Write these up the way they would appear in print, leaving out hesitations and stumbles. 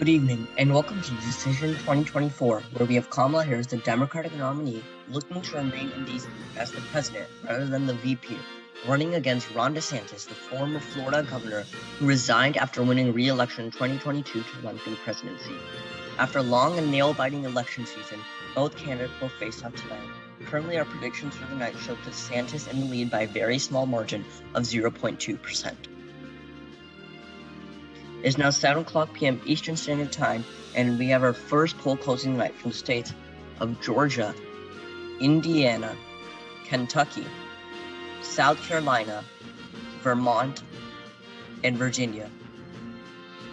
Good evening, and welcome to Decision 2024, where we have Kamala Harris, the Democratic nominee, looking to remain in D.C. as the president rather than the VP, running against Ron DeSantis, the former Florida governor who resigned after winning re-election in 2022 to run for the presidency. After a long and nail-biting election season, both candidates will face off tonight. Currently, our predictions for the night show DeSantis in the lead by a very small margin of 0.2%. It is now 7 o'clock p.m. Eastern Standard Time, and we have our first poll closing tonight from the states of Georgia, Indiana, Kentucky, South Carolina, Vermont, and Virginia.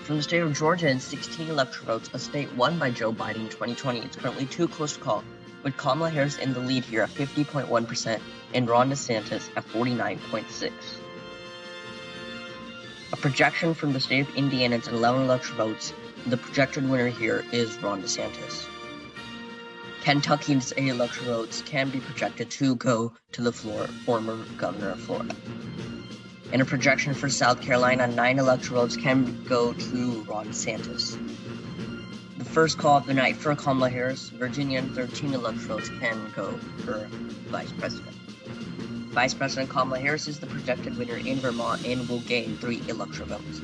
From the state of Georgia, in 16 electoral votes, a state won by Joe Biden in 2020, it's currently too close to call, with Kamala Harris in the lead here at 50.1% and Ron DeSantis at 49.6%. A projection from the state of Indiana to 11 electoral votes, the projected winner here is Ron DeSantis. Kentucky's 8 electoral votes can be projected to go to the former governor of Florida. And a projection for South Carolina, 9 electoral votes can go to Ron DeSantis. The first call of the night for Kamala Harris, Virginia, and 13 electoral votes can go for vice president. Vice President Kamala Harris is the projected winner in Vermont and will gain 3 electoral votes.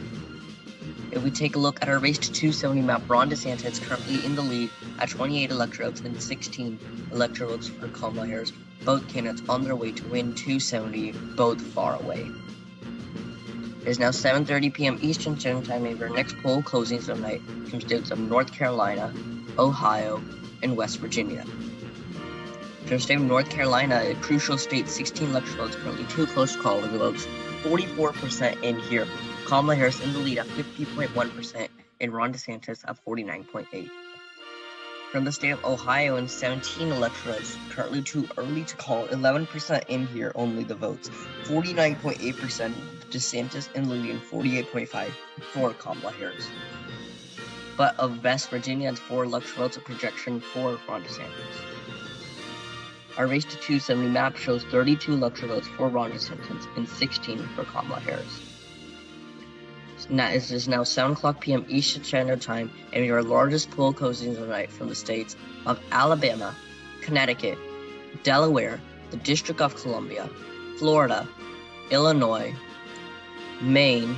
If we take a look at our race to 270 map, Ron DeSantis is currently in the lead at 28 electoral votes and 16 electoral votes for Kamala Harris. Both candidates on their way to win 270, both far away. It is now 7:30 p.m. Eastern Standard Time, and our next poll closings of the night from states of North Carolina, Ohio, and West Virginia. For the state of North Carolina, a crucial state, 16 electoral votes, currently too close to call with the votes 44% in here. Kamala Harris in the lead at 50.1% and Ron DeSantis at 49.8%. From the state of Ohio, in 17 electoral votes, currently too early to call, 11% in here only the votes, 49.8% DeSantis in the lead and 48.5% for Kamala Harris. But of West Virginia, it's 4 electoral votes, a projection for Ron DeSantis. Our race to 270 map shows 32 electoral votes for Ron DeSantis and 16 for Kamala Harris. It is now 7 o'clock p.m. Eastern Standard Time, and our largest poll closings of the night from the states of Alabama, Connecticut, Delaware, the District of Columbia, Florida, Illinois, Maine,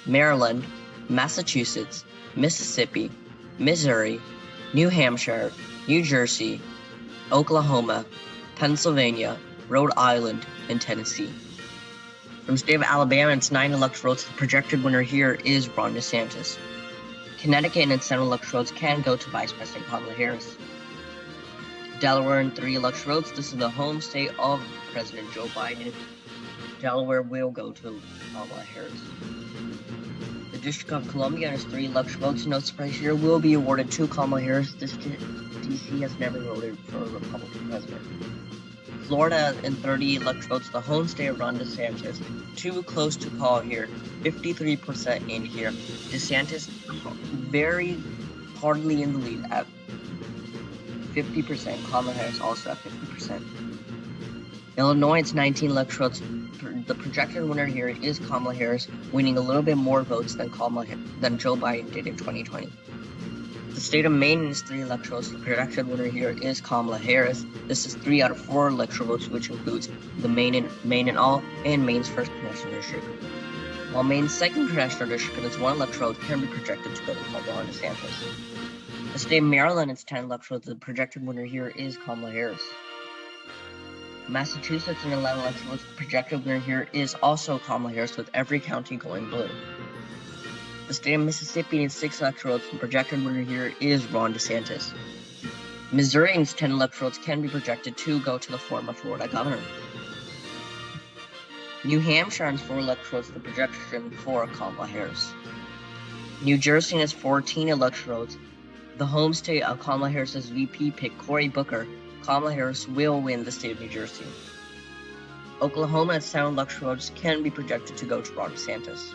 Maryland, Massachusetts, Mississippi, Missouri, New Hampshire, New Jersey, Oklahoma, Pennsylvania, Rhode Island, and Tennessee. From the state of Alabama, it's 9 electoral votes. The projected winner here is Ron DeSantis. Connecticut and its 7 electoral votes can go to Vice President Kamala Harris. Delaware in 3 electoral votes. This is the home state of President Joe Biden. Delaware will go to Kamala Harris. The District of Columbia and its 3 electoral votes, no surprise here, will be awarded to Kamala Harris. DC has never voted for a Republican president. Florida in 30 electoral votes, the home state of Ron DeSantis, too close to call here, 53% in here. DeSantis very hardly in the lead at 50%. Kamala Harris also at 50%. Illinois, it's 19 electoral votes. The projected winner here is Kamala Harris, winning a little bit more votes than Joe Biden did in 2020. The state of Maine is 3 electoral votes. The projected winner here is Kamala Harris. This is 3 out of 4 electoral votes, which includes the Maine and all, and Maine's first congressional district. While Maine's second congressional district and its 1 electoral vote can be projected to go to Ron DeSantis. The state of Maryland is 10 electoral votes. The projected winner here is Kamala Harris. Massachusetts in 11 electoral votes. The projected winner here is also Kamala Harris, with every county going blue. The state of Mississippi in 6 electoral votes. The projected winner here is Ron DeSantis. Missouri's 10 electoral votes can be projected to go to the former Florida governor. New Hampshire has 4 electoral votes. The projection for Kamala Harris. New Jersey has 14 electoral votes. The home state of Kamala Harris's VP pick, Cory Booker. Kamala Harris will win the state of New Jersey. Oklahoma has 7 electoral votes can be projected to go to Ron DeSantis.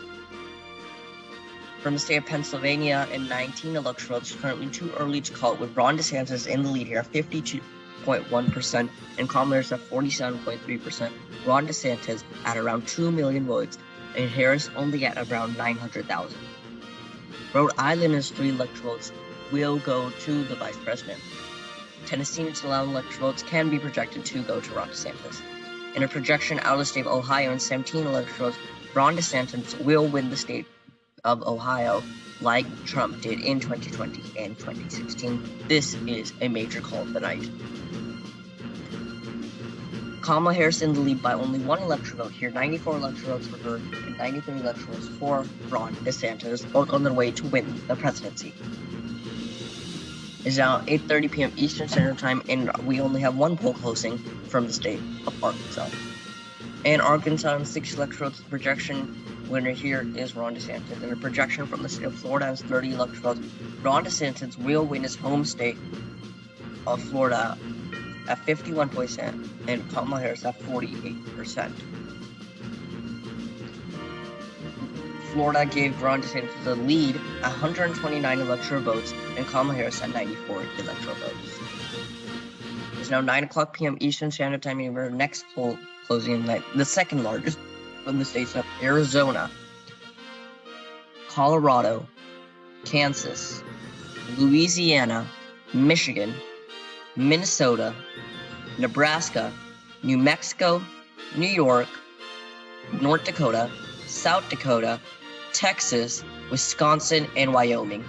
From the state of Pennsylvania, in 19 electoral votes, currently too early to call it, with Ron DeSantis in the lead here at 52.1% and Kamala Harris at 47.3%. Ron DeSantis at around 2 million votes and Harris only at around 900,000. Rhode Island and its 3 electoral votes will go to the vice president. Tennessee and its 11 electoral votes can be projected to go to Ron DeSantis. In a projection out of the state of Ohio and 17 electoral votes, Ron DeSantis will win the state of Ohio like Trump did in 2020 and 2016. This is a major call of the night. Kamala Harris in the lead by only 1 electoral vote here, 94 electoral votes for her and 93 electoral votes for Ron DeSantis, both on their way to win the presidency. It's now 8:30 p.m. Eastern Standard Time, and we only have 1 poll closing from the state of Arkansas. And Arkansas in 6 electoral votes, the projection winner here is Ron DeSantis. And a projection from the state of Florida has 30 electoral votes. Ron DeSantis will win his home state of Florida at 51% and Kamala Harris at 48%. Florida gave Ron DeSantis the lead at 129 electoral votes and Kamala Harris at 94 electoral votes. It's now 9 o'clock p.m. Eastern Standard Time, and our next poll closing night, the second largest from the states of Arizona, Colorado, Kansas, Louisiana, Michigan, Minnesota, Nebraska, New Mexico, New York, North Dakota, South Dakota, Texas, Wisconsin, and Wyoming.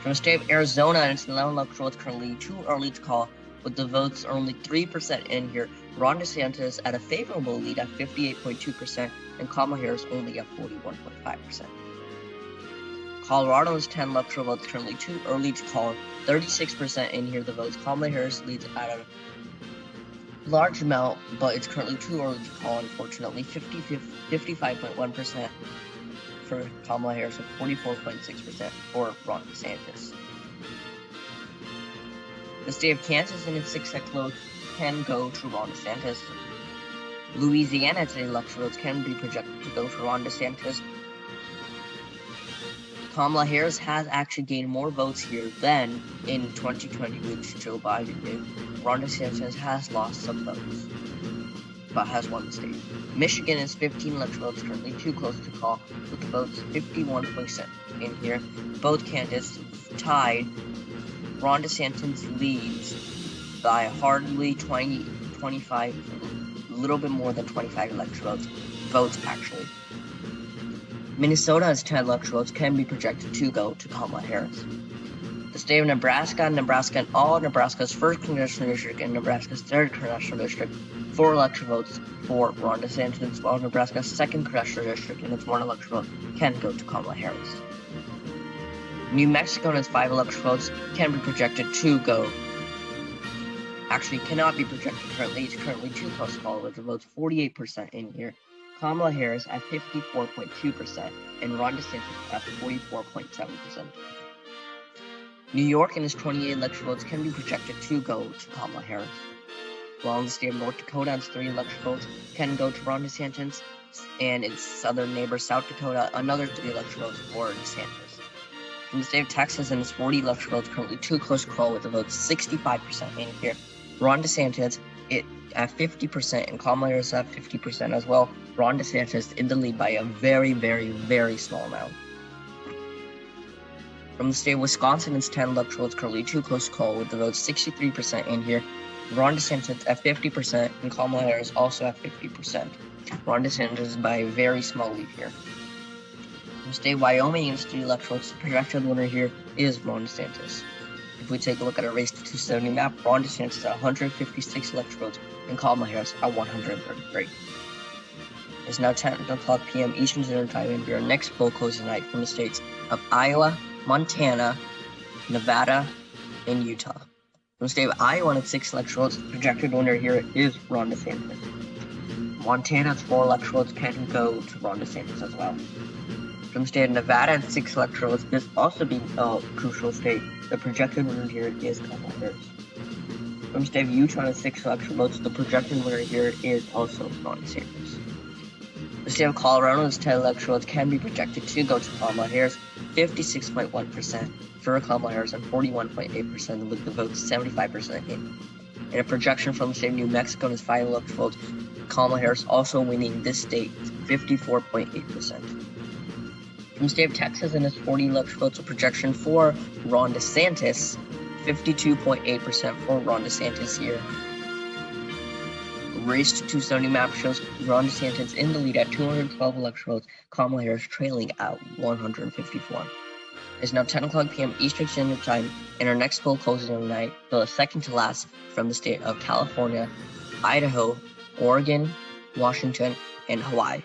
From the state of Arizona and its 11 electoral, it's currently too early to call, with the votes are only 3% in here. Ron DeSantis at a favorable lead at 58.2%, and Kamala Harris only at 41.5%. Colorado's 10 electoral votes currently too early to call, 36% in here the votes. Kamala Harris leads at a large amount, but it's currently too early to call, unfortunately. 55.1% for Kamala Harris and 44.6% for Ron DeSantis. The state of Kansas and its 6 electoral votes can go to Ron DeSantis. Louisiana's electoral votes can be projected to go to Ron DeSantis. Kamala Harris has actually gained more votes here than in 2020, which Joe Biden did. Ron DeSantis has lost some votes, but has won the state. Michigan is 15 electoral votes, currently too close to call, with the votes 51% in here. Both candidates tied. Ron DeSantis leads by hardly 25, a little bit more than 25 electoral votes actually. Minnesota has 10 electoral votes, can be projected to go to Kamala Harris. The state of Nebraska and all Nebraska's 1st congressional district and Nebraska's 3rd congressional district, 4 electoral votes for Ron DeSantis, while Nebraska's 2nd congressional district and its 1 electoral vote can go to Kamala Harris. New Mexico and its 5 electoral votes can be projected to go. Actually, cannot be projected currently. It's currently too close to call, with the votes 48% in here. Kamala Harris at 54.2% and Ron DeSantis at 44.7%. New York and its 28 electoral votes can be projected to go to Kamala Harris. While in the state of North Dakota, its 3 electoral votes can go to Ron DeSantis, and its southern neighbor South Dakota, another 3 electoral votes for DeSantis. From the state of Texas and its 40 electoral votes, currently too close to call, with the votes 65% in here. Ron DeSantis at 50% and Kamala Harris at 50% as well. Ron DeSantis in the lead by a very, very, very small amount. From the state of Wisconsin, its 10 electoral votes currently too close to call, with the votes 63% in here. Ron DeSantis at 50% and Kamala Harris also at 50%. Ron DeSantis by a very small lead here. From the state of Wyoming and its 3 electoral votes, the projected winner here is Ron DeSantis. If we take a look at our race to 270 map, Ron DeSantis at 156 electoral votes and Kamala Harris at 133. It's now 10 o'clock p.m. Eastern Standard Time, and our next poll closing night from the states of Iowa, Montana, Nevada, and Utah. From the state of Iowa and its 6 electoral votes, the projected winner here is Ron DeSantis. Montana's 4 electoral votes can go to Ron DeSantis as well. From the state of Nevada and 6 electoral votes, this also being a crucial state, the projected winner here is Kamala Harris. From the state of Utah and 6 electoral votes, the projected winner here is also Ron DeSantis. The state of Colorado and its 10 electoral votes can be projected to go to Kamala Harris, 56.1% for Kamala Harris and 41.8% with the votes 75% in. In a projection from the state of New Mexico and its 5 electoral votes, Kamala Harris also winning this state 54.8%. From the state of Texas, in its 40 electoral votes, a projection for Ron DeSantis, 52.8% for Ron DeSantis here. Race to 270 map shows Ron DeSantis in the lead at 212 electoral votes, Kamala Harris trailing at 154. It's now 10 o'clock p.m. Eastern Standard Time, and our next poll closes tonight, the second to last from the state of California, Idaho, Oregon, Washington, and Hawaii.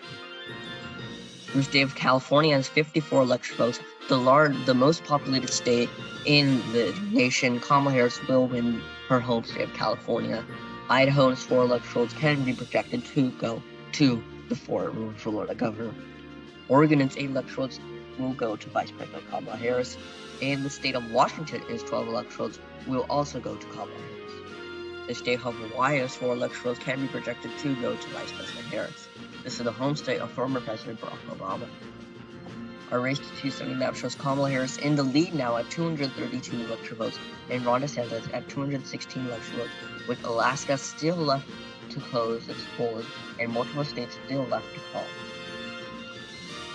The state of California has 54 electoral votes, the most populated state in the nation. Kamala Harris will win her home state of California. Idaho's 4 electoral votes can be projected to go to the former Florida governor. Oregon's 8 electoral votes will go to Vice President Kamala Harris, and the state of Washington is 12 electoral votes will also go to Kamala Harris. The state of Hawaii's 4 electoral votes can be projected to go to Vice President Harris. This is the home state of former President Barack Obama. Our race to 270 map shows Kamala Harris in the lead now at 232 electoral votes, and Ron DeSantis at 216 electoral votes, with Alaska still left to close its polls and multiple states still left to call.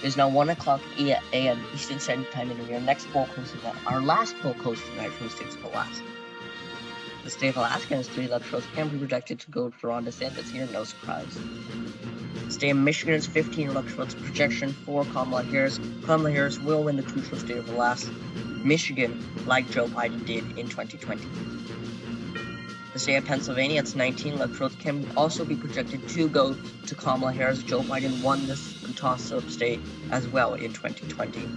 It is now 1 o'clock a.m. Eastern Standard Time, and our next poll closes tonight. Our last poll closes tonight from the state of Alaska. The state of Alaska has 3 electoral votes can be projected to go to Ron DeSantis here, no surprise. The state of Michigan has 15 electoral votes projection for Kamala Harris. Kamala Harris will win the crucial state of Alaska, Michigan, like Joe Biden did in 2020. The state of Pennsylvania, its 19 electoral votes can also be projected to go to Kamala Harris. Joe Biden won this toss-up state as well in 2020.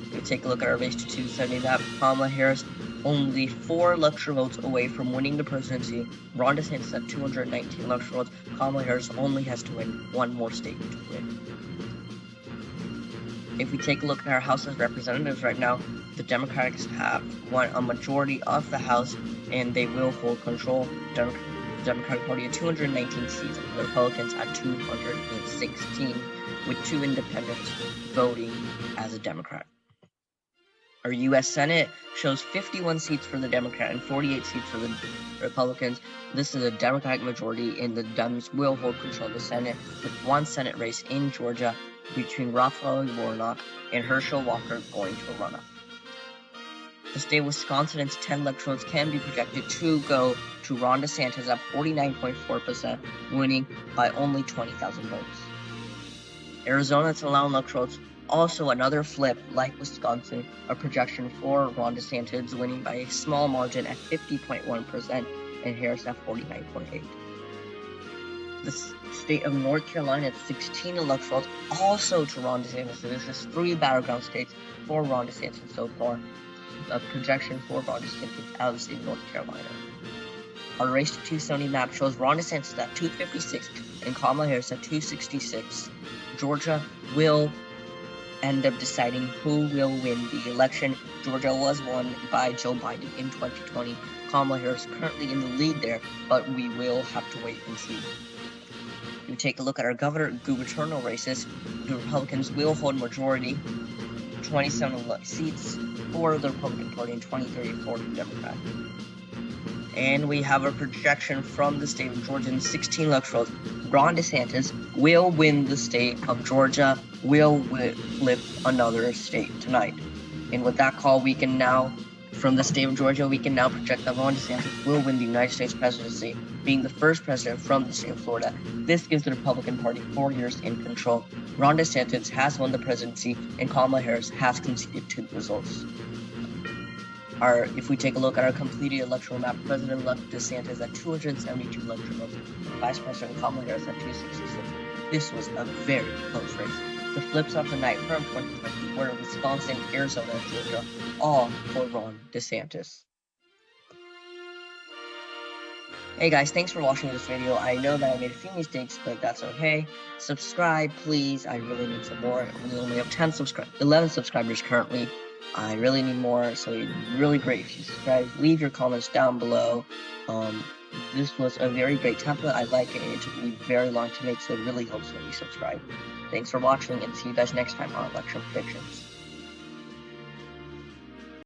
If we take a look at our race to 270 map, Kamala Harris only 4 electoral votes away from winning the presidency. Ron DeSantis at 219 electoral votes. Kamala Harris only has to win 1 more state to win. If we take a look at our House of Representatives right now, the Democrats have won a majority of the House, and they will hold control. The Democratic Party at 219 seats, and the Republicans at 216, with 2 independents voting as a Democrat. Our U.S. Senate shows 51 seats for the Democrat and 48 seats for the Republicans. This is a Democratic majority, and the Dems will hold control of the Senate, with 1 Senate race in Georgia between Raphael Warnock and Herschel Walker going to a runoff. The state of Wisconsin's 10 electoral votes can be projected to go to Ron DeSantis at 49.4%, winning by only 20,000 votes. Arizona's 11 electoral votes, also another flip like Wisconsin, a projection for Ron DeSantis winning by a small margin at 50.1% and Harris at 49.8%. The state of North Carolina at 16 electoral votes, also to Ron DeSantis. So there's just 3 battleground states for Ron DeSantis so far. A projection for Ron DeSantis out of the state of North Carolina. Our race to 270 map shows Ron DeSantis at 256 and Kamala Harris at 266. Georgia will end up deciding who will win the election. Georgia was won by Joe Biden in 2020. Kamala Harris currently in the lead there, but we will have to wait and see. If we take a look at our gubernatorial races, the Republicans will hold majority, 27 seats for the Republican Party in 2030 for the Democrat. And we have a projection from the state of Georgia in 16 electoral votes. Ron DeSantis will win the state of Georgia, will flip another state tonight. And with that call, we can now, from the state of Georgia, we can now project that Ron DeSantis will win the United States presidency, being the first president from the state of Florida. This gives the Republican Party 4 years in control. Ron DeSantis has won the presidency, and Kamala Harris has conceded to the results. If we take a look at our completed electoral map, President-elect DeSantis at 272 electoral votes, Vice President Kamala Harris at 266. This was a very close race. The flips of the night from 2020 were Wisconsin, Arizona, and Georgia, all for Ron DeSantis. Hey guys, thanks for watching this video. I know that I made a few mistakes, but that's okay. Subscribe, please. I really need some more. We only have 11 subscribers currently. I really need more, so it'd be really great if you subscribe. Leave your comments down below. This was a very great template. I like it, and it took me very long to make, so it really helps when you subscribe. Thanks for watching, and see you guys next time on Election Predictions.